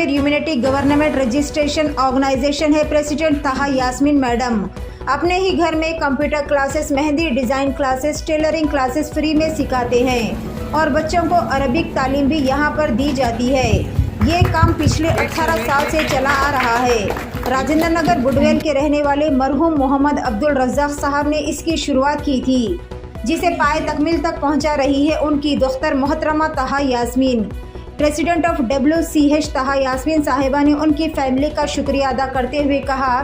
Care humanity government registration organisation है president Taha Yasmeen madam अपने ही घर में computer classes, mehndi design classes, tailoring classes free में सिखाते हैं और बच्चों को अरबिक तालीम भी यहाँ पर दी जाती है। ये काम पिछले 18 साल से चला आ रहा है। राजेंद्र नगर बुडवेल के रहने वाले मरहूम मोहम्मद अब्दुल रज़्ज़ाक साहब ने इसकी शुरुआत की थी, जिसे पाए तकमील तक पहुँचा रही है उनकी दोख्तर मोहतरमा ताहा यास्मीन। प्रेसिडेंट ऑफ WCH ताहा यास्मीन साहिबा ने उनकी फैमिली का शुक्रिया अदा करते हुए कहा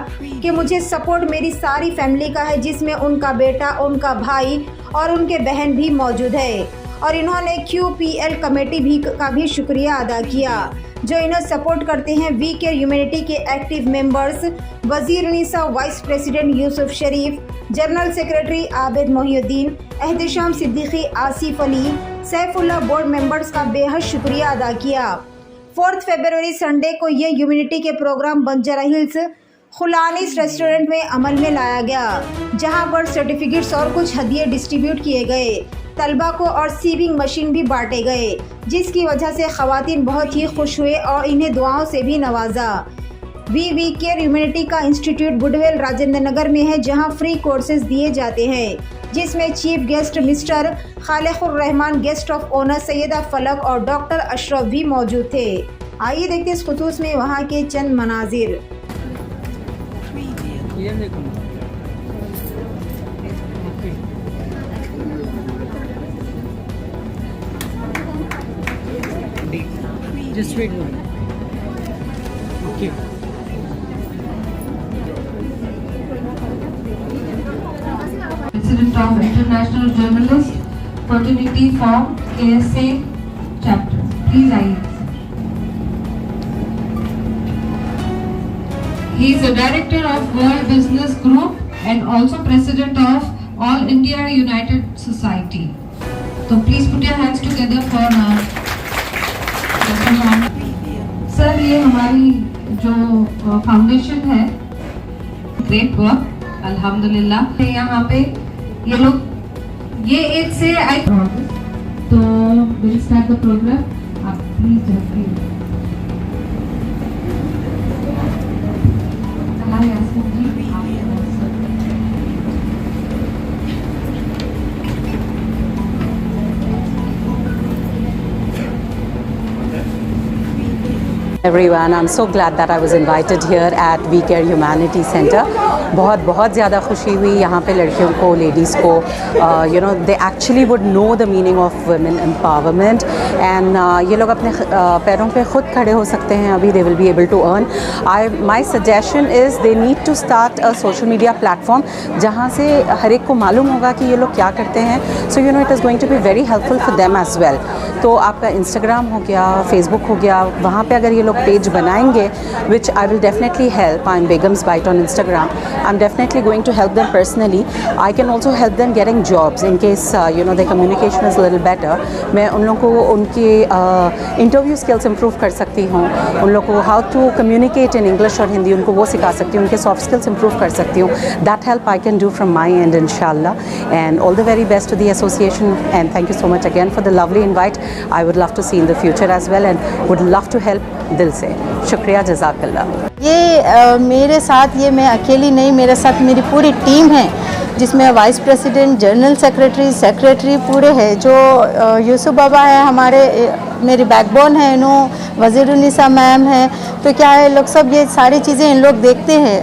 कि मुझे सपोर्ट मेरी सारी फैमिली का है, जिसमें उनका बेटा, उनका भाई और उनके बहन भी मौजूद है। और इन्होंने QPL कमेटी का भी शुक्रिया अदा किया जो इन्हें सपोर्ट करते हैं। वी केयर ह्यूमैनिटी के active members Wazir Unnisa, vice president Yusuf Sharif, general secretary Abid Mohiuddin, Ehtesham Siddiqui, Asif Ali, Saifullah board members का बेहद शुक्रिया अदा किया। 4 फरवरी संडे को ये ह्यूमैनिटी के प्रोग्राम बंजारा हिल्स खुलानिस रेस्टोरेंट में अमल में लाया गया, जहां पर सर्टिफिकेट्स और कुछ हदिये डिस्ट्रीब्यूट किए गए। तलबा को और सीविंग मशीन भी बांटे गए, जिसकी वजह से ख़वातीन बहुत ही खुश हुए और इन्हें दुआओं से भी नवाजा। वी केयर ह्यूमैनिटी का इंस्टीट्यूट बुडवेल राजेंद्र नगर में है, जहां फ्री कोर्सेज दिए जाते हैं, जिसमें chief guest mister Khaliqur Rahman, guest of honour Syeda Falak और डॉक्टर अशरफ भी मौजूद थे। आइए देखते हैं इस खुसूस में वहां के चंद मनाजिर। Just wait one. Okay. President of International Journalist Fraternity Form KSA Chapter. Please आइए. He is the director of World Business Group and also president of All India United Society. So please put your hands together for sir, ये हमारी जो foundation है, great work अल्हम्दुलिल्लाह। यहाँ पे ये लोग ये एज से तो विल स्टार्ट द प्रोग्राम। आप प्लीज जाइए। Everyone, I'm so glad that I was invited here at We Care Humanity Center. बहुत ज़्यादा खुशी हुई यहाँ पे लड़कियों को, लेडीज़ को, they actually would know the meaning of women empowerment and ये लोग अपने पैरों पे खुद खड़े हो सकते हैं अभी। they will be able to earn. My suggestion is they need to start a social media platform जहाँ से हर एक को मालूम होगा कि ये लोग क्या करते हैं। So it is going to be very helpful for them as well. तो आपका Instagram हो गया, Facebook हो गया, वहाँ पे अगर ये लोग पेज बनाएंगे, which I will definitely help. I'm Begum's Bite on Instagram. I'm definitely going to help them personally. I can also help them getting jobs in case their communication is a little better. मैं उन लोगों को उनके interview skills improve कर सकती हूँ, उन लोगों को how to communicate in English और हिंदी उनको वो सिखा सकती हूँ, उनके soft skills improve कर सकती हूँ. That help I can do from my end, inshallah. And all the very best to the association and thank you so much again for the lovely invite. I would love to see in the future as well and would love to help दिल से। शुक्रिया, जज़ाकल्लाह। ये मेरे साथ, ये मैं अकेली नहीं, मेरे साथ मेरी पूरी टीम है, जिसमें वाइस प्रेसिडेंट, जनरल सेक्रेटरी पूरे हैं। जो यूसुफ बाबा है हमारे, मेरी बैकबोन है, नो वज़ीर उन्नीसा मैम है। तो क्या है, लोग सब ये सारी चीज़ें इन लोग देखते हैं।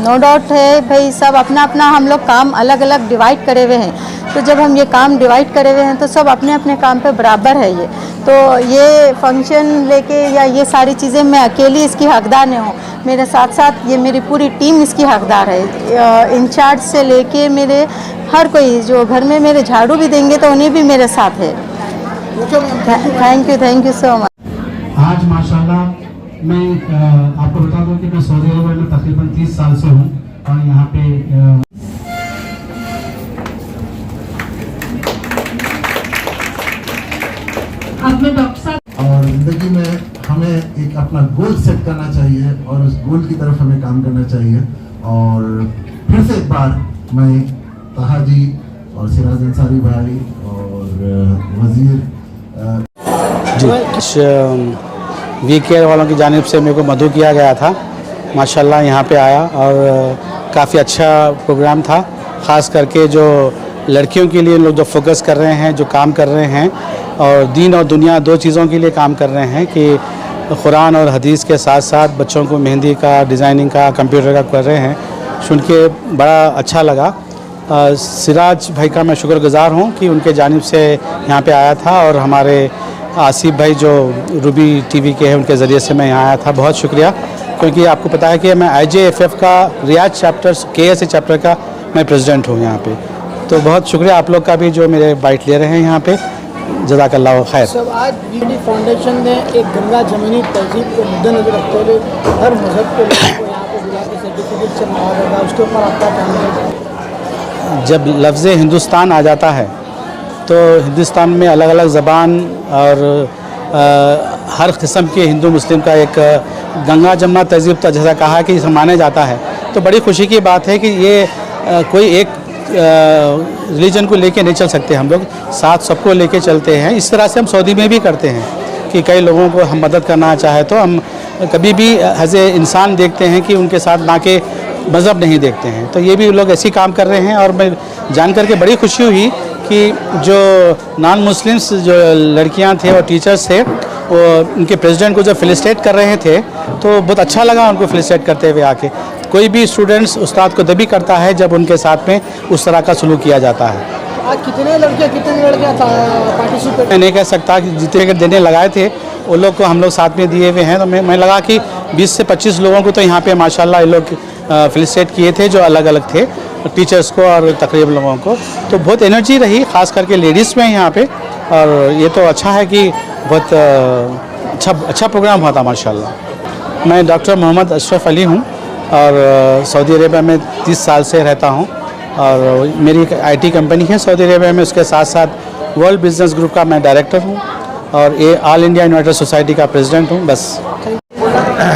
नो डाउट है भाई, सब अपना अपना हम लोग काम अलग अलग डिवाइड करे हुए हैं। तो जब हम ये काम डिवाइड करे हुए हैं तो सब अपने अपने काम पे बराबर है। ये तो ये फंक्शन लेके या ये सारी चीज़ें मैं अकेली इसकी हकदार नहीं हूँ, मेरे साथ साथ ये मेरी पूरी टीम इसकी हकदार है। इंचार्ज से लेके मेरे हर कोई, जो घर में मेरे झाड़ू भी देंगे तो उन्हें भी मेरे साथ है। Thank you so much. आज माशाल्लाह मैं आपको बता दूं कि मैं सऊदी अरब में तकरीबन 30 साल से हूँ और यहाँ पे अब मैं डॉक्टर साहब और ज़िंदगी में हमें एक अपना गोल सेट करना चाहिए और उस गोल की तरफ हमें काम करना चाहिए। और फिर से एक बार मैं ताहा जी और सिराज अंसारी भाई और वज़ीर वी केयर वालों की जानिब से मेरे को मदऊ किया गया था। माशाल्लाह यहाँ पे आया और काफ़ी अच्छा प्रोग्राम था। ख़ास करके जो लड़कियों के लिए लोग जो फोकस कर रहे हैं, जो काम कर रहे हैं और दीन और दुनिया दो चीज़ों के लिए काम कर रहे हैं कि कुरान और हदीस के साथ साथ बच्चों को मेहंदी का, डिज़ाइनिंग का, कंप्यूटर का कर रहे हैं, सुन के बड़ा अच्छा लगा। सिराज भाई का मैं शुक्रगुज़ार हूँ कि उनके जानिब से यहाँ पे आया था और हमारे आसिफ भाई जो रूबी टीवी के हैं उनके ज़रिए से मैं यहाँ आया था। बहुत शुक्रिया, क्योंकि आपको पता है कि मैं IJFF का रियाज चैप्टर KSA चैप्टर का मैं प्रेसिडेंट हूँ यहाँ पे। तो बहुत शुक्रिया आप लोग का भी जो मेरे बाइट ले रहे हैं यहाँ पे। जज़ाकल्लाह खैर। सब आज वीडी फाउंडेशन ने एक गंगा जमीनी तहजीब को मद्देनजर रखते हुए हर मज़हब के लोगों को यहाँ पे बुला के सर्टिफिकेट से नवाजा, उसके ऊपर आपका कहना है? जब लफ्ज़ हिंदुस्तान आ जाता है तो हिंदुस्तान में अलग अलग ज़बान और हर किस्म के हिंदू मुस्लिम का एक गंगा जमुना तहजीब का जैसा कहा कि माना जाता है। तो बड़ी खुशी की बात है कि ये कोई एक रिलीजन को लेके नहीं चल सकते, हम लोग साथ सबको लेके चलते हैं। इस तरह से हम सऊदी में भी करते हैं कि कई लोगों को हम मदद करना चाहे तो हम कभी भी एज ए इंसान देखते हैं कि उनके साथ ना के मज़हब नहीं देखते हैं। तो ये भी लोग ऐसे काम कर रहे हैं और मैं जान करके बड़ी खुशी हुई कि जो नॉन मुस्लिम्स जो लड़कियां थे और टीचर्स थे वो उनके प्रेसिडेंट को जब फेलिसिटेट कर रहे थे तो बहुत अच्छा लगा उनको फेलिसिटेट करते हुए आके। कोई भी स्टूडेंट्स उस्ताद को तभी करता है जब उनके साथ में उस तरह का सलूक किया जाता है। आज कितने लड़कियाँ पार्टिसिपेट? मैं नहीं कह सकता कि जितने देने लगाए थे वो लोग को हम लोग साथ में दिए हुए हैं। तो मैं लगा कि 20 से 25 लोगों को तो यहाँ पे माशाल्लाह ये लोग फेलिसिटेट किए थे जो अलग अलग थे, टीचर्स को और तकरीबन लोगों को। तो बहुत एनर्जी रही, ख़ास करके लेडीज़ में यहाँ पे। और ये तो अच्छा है कि बहुत अच्छा प्रोग्राम हुआ था माशाल्लाह। मैं डॉक्टर मोहम्मद अशरफ अली हूँ और सऊदी अरेबिया में 30 साल से रहता हूँ और मेरी एक IT कंपनी है सऊदी अरेबिया में। उसके साथ साथ वर्ल्ड बिजनेस ग्रुप का मैं डायरेक्टर हूँ और ये ऑल इंडिया यूनाइटेड सोसाइटी का प्रेसिडेंट हूँ। बस।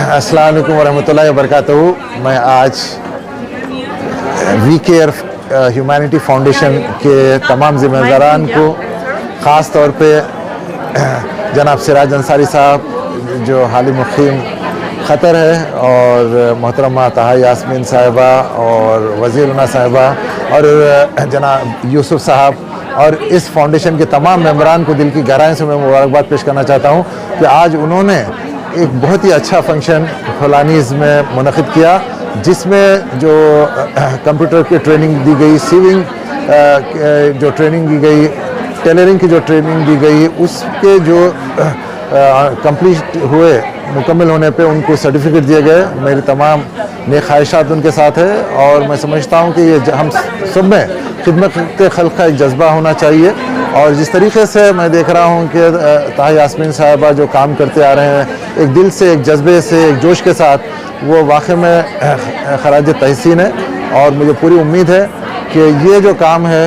अस्सलाम वालेकुम वरहमतुल्लाहि वबरकातुहू। मैं आज वी केयर ह्यूमैनिटी फाउंडेशन के तमाम ज़िम्मेदारान को, ख़ास तौर पे जनाब सिराज अंसारी साहब जो हाल मुक़ीम ख़तर है और मोहतरमा ताहा यास्मीन साहिबा और वज़ीरुन्ना साहिबा और जनाब यूसुफ साहब और इस फाउंडेशन के तमाम मेंबरान को दिल की गहराई से मैं मुबारकबाद पेश करना चाहता हूँ कि आज उन्होंने एक बहुत ही अच्छा फंक्शन फलानीज़ में मुनक़िद किया जिसमें जो कंप्यूटर की ट्रेनिंग दी गई, सीविंग जो ट्रेनिंग दी गई, टेलरिंग की जो ट्रेनिंग दी गई, उसके जो कंप्लीट हुए, मुकम्मल होने पे उनको सर्टिफिकेट दिए गए। मेरी तमाम नेक ख्वाहिशात उनके साथ है और मैं समझता हूँ कि ये हम सब में खिदमत खल्क़ का एक जज्बा होना चाहिए। और जिस तरीके से मैं देख रहा हूँ कि ताहा यास्मीन साहिबा जो काम करते आ रहे हैं एक दिल से, एक जज्बे से, एक जोश के साथ, वो वाक़ई में खराज तहसीन है। और मुझे पूरी उम्मीद है कि ये जो काम है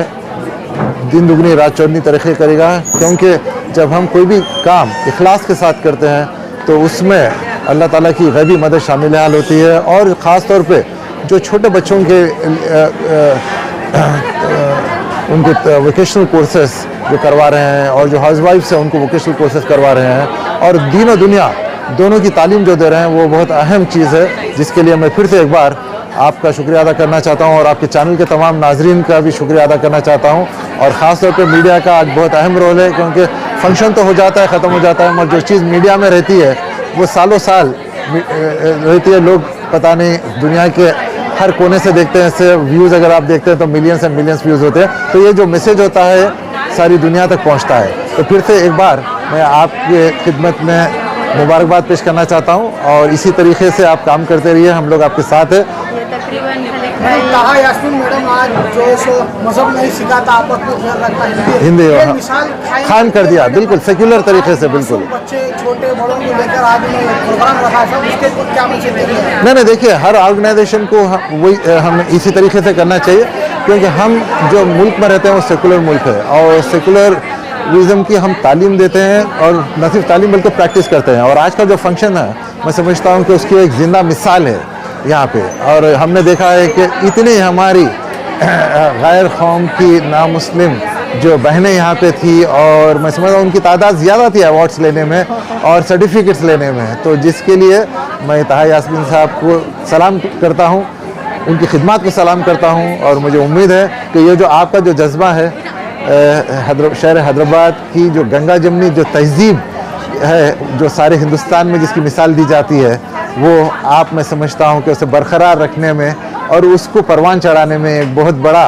दिन दुगनी रात चौगनी तरक्की करेगा, क्योंकि जब हम कोई भी काम इखलास के साथ करते हैं तो उसमें अल्लाह ताला की गैबी मदद शामिल हाल होती है। और ख़ास तौर पे जो छोटे बच्चों के उनके वोकेशनल कोर्सेस जो करवा रहे हैं और जो हाउसवाइफ्स हैं उनको वोकेशनल कोर्सेस करवा रहे हैं और दीन और दुनिया दोनों की तालीम जो दे रहे हैं, वो बहुत अहम चीज़ है, जिसके लिए मैं फिर से एक बार आपका शुक्रिया अदा करना चाहता हूं और आपके चैनल के तमाम नाजरीन का भी शुक्रिया अदा करना चाहता हूं। और ख़ास तौर पे मीडिया का आज बहुत अहम रोल है, क्योंकि फंक्शन तो हो जाता है, ख़त्म हो जाता है, मगर जो चीज़ मीडिया में रहती है वो सालों साल रहती है। लोग पता नहीं दुनिया के हर कोने से देखते हैं, इससे व्यूज़ अगर आप देखते हैं तो मिलियंस एंड मिलियंस व्यूज़ होते हैं। तो ये जो मैसेज होता है सारी दुनिया तक पहुँचता है। तो फिर से एक बार मैं आपके खिदमत में मुबारकबाद पेश करना चाहता हूँ और इसी तरीके से आप काम करते रहिए, हम लोग आपके साथ हैं। ताहा यास्मीन मैडम आज जो सो मजहब नहीं सिखाता, आपस में रखता हिंदी मिसाल खान कर दिया, बिल्कुल सेक्युलर तरीके से, बिल्कुल बच्चे छोटे बड़ों को लेकर आज प्रोग्राम रखा है, उसके क्या मैसेज देंगे? नहीं, देखिए हर ऑर्गेनाइजेशन को वही हम इसी तरीके से करना चाहिए, क्योंकि हम जो मुल्क में रहते हैं वो सेकुलर मुल्क है और सेकुलर विज़म की हम तालीम देते हैं और न सिर्फ तालीम बल्कि प्रैक्टिस करते हैं। और आज का जो फंक्शन है मैं समझता हूँ कि उसकी एक ज़िंदा मिसाल है यहाँ पे। और हमने देखा है कि इतनी हमारी गैर कौम की नामुस्लिम जो बहनें यहाँ पे थी, और मैं समझता हूँ उनकी तादाद ज़्यादा थी अवार्ड्स लेने में और सर्टिफिकेट्स लेने में, तो जिसके लिए मैं ताहा यास्मीन साहब को सलाम करता हूँ, उनकी खिदमत को सलाम करता हूँ। और मुझे उम्मीद है कि ये जो आपका जो जज्बा है शहर हैदराबाद की जो गंगा जमनी जो तहज़ीब है, जो सारे हिंदुस्तान में जिसकी मिसाल दी जाती है, वो आप मैं समझता हूँ कि उसे बरकरार रखने में और उसको परवान चढ़ाने में एक बहुत बड़ा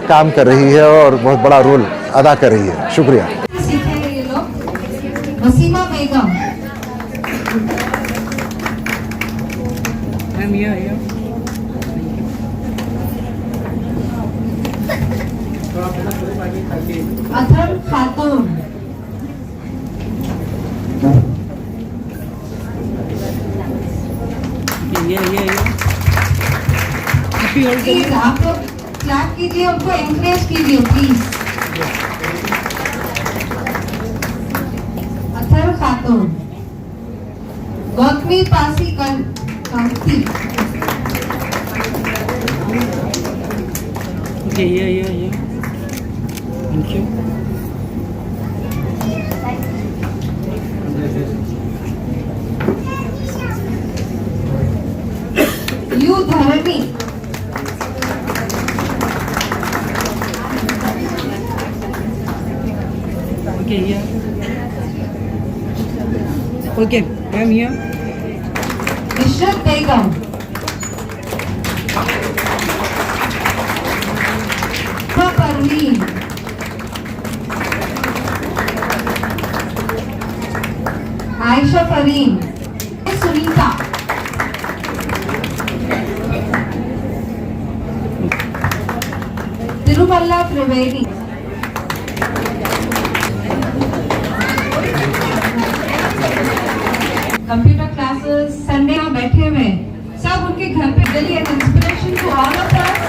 काम कर रही है और बहुत बड़ा रोल अदा कर रही है। शुक्रिया। सीखे हैं ये लोग। वसीमा बेगम, अथर खातून, प्लीज आप लोग क्लैप कीजिए, उनको एनकरेज कीजिए please. Athar Khatoon, Gautami Pasi Kanti, thank you. You Dharani, Okay, I'm here. Ishrat Begum, Parveen, Ayesha Fareen, Sunita, Tirumalla Trivedi, computer classes, Sunday में बैठे हुए सब उनके घर पे daily an inspiration to all of us.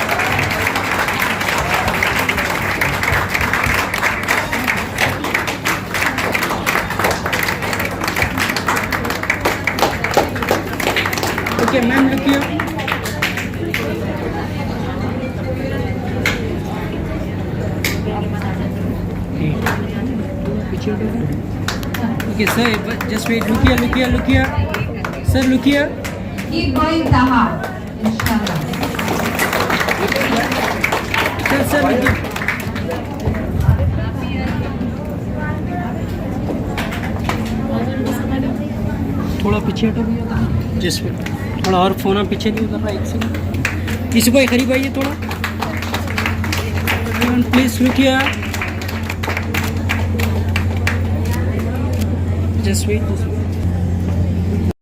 Okay, ma'am, look here. Okay, sir, but just wait. Look here, look here, look here. Sir, look here. Keep going, Taha. Inshallah. Sir, look here. थोड़ा पीछे हटो भैया, just wait. थोड़ा और phone आप पीछे दियो कर रहा है, एक सेकंड। किसी को करीब आइए थोड़ा। Please look here. Just wait.